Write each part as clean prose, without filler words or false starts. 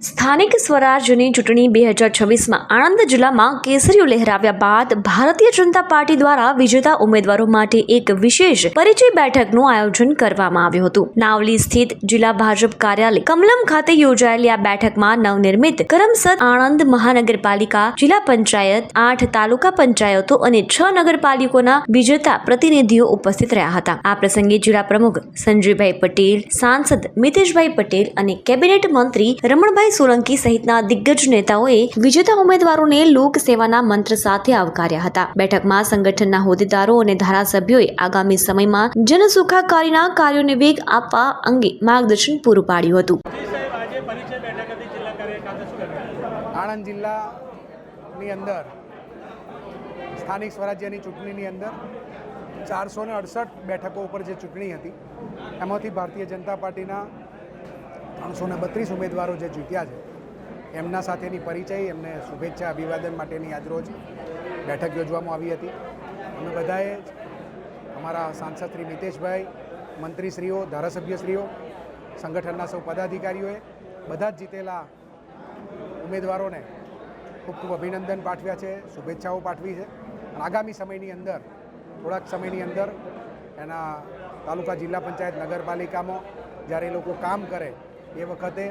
સ્થાનિક સ્વરાજ્યની ચૂંટણી 2026માં આણંદ જિલ્લામાં કેસરીઓ લહેરાવ્યા બાદ ભારતીય જનતા પાર્ટી દ્વારા વિજેતા ઉમેદવારો માટે એક વિશેષ પરિચય બેઠકનું આયોજન કરવામાં આવ્યું હતું. નાવલી સ્થિત જિલ્લા ભાજપ કાર્યાલય કમલમ ખાતે યોજાયેલી આ બેઠકમાં નવનિર્મિત કરમસદ આણંદ મહાનગરપાલિકા, જિલ્લા પંચાયત, 8 તાલુકા પંચાયતો અને 6 નગરપાલિકાઓના વિજેતા પ્રતિનિધિઓ ઉપસ્થિત રહ્યા હતા. આ પ્રસંગે જિલ્લા પ્રમુખ સંજયભાઈ પટેલ, સાંસદ મિતેશભાઈ પટેલ અને કેબિનેટ મંત્રી રમણભાઈ સોલંકી સહિતના દિગ્ગજ નેતાઓએ વિજેતા ઉમેદવારોને લોક સેવાના મંત્ર સાથે આવકાર્યા હતા. બેઠકમાં સંગઠનના હોદ્દેદારો અને ધારાસભ્યોએ આગામી સમયમાં જનસુખાકારીના કાર્યોને વેગ આપવા અંગે માર્ગદર્શન પૂરું પાડ્યું હતું. આણંદ જિલ્લાની અંદર સ્થાનિક સ્વરાજ્યની ચૂંટણીની અંદર 468 બેઠકો ઉપર જે ચૂંટણી હતી એમાંથી ભારતીય જનતા પાર્ટીના 332 ઉમેદવારો જે જીત્યા છે એમના સાથેની પરિચય, એમને શુભેચ્છા અભિવાદન માટેની આજરોજ બેઠક યોજવામાં આવી હતી. અમે બધાએ અમારા સાંસદ શ્રી મિતેશભાઈ, મંત્રીશ્રીઓ, ધારાસભ્યશ્રીઓ, સંગઠનના સૌ પદાધિકારીઓએ બધા જ જીતેલા ઉમેદવારોને ખૂબ ખૂબ અભિનંદન પાઠવ્યા છે, શુભેચ્છાઓ પાઠવી છે. અને આગામી સમયની અંદર, થોડાક સમયની અંદર એના તાલુકા, જિલ્લા પંચાયત, નગરપાલિકામાં જ્યારે એ લોકો કામ કરે એ વખતે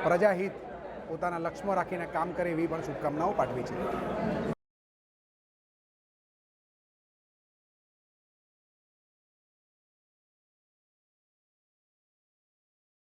પ્રજાહિત પોતાના લક્ષ્યમાં રાખીને કામ કરે એવી પણ શુભકામનાઓ પાઠવી છે.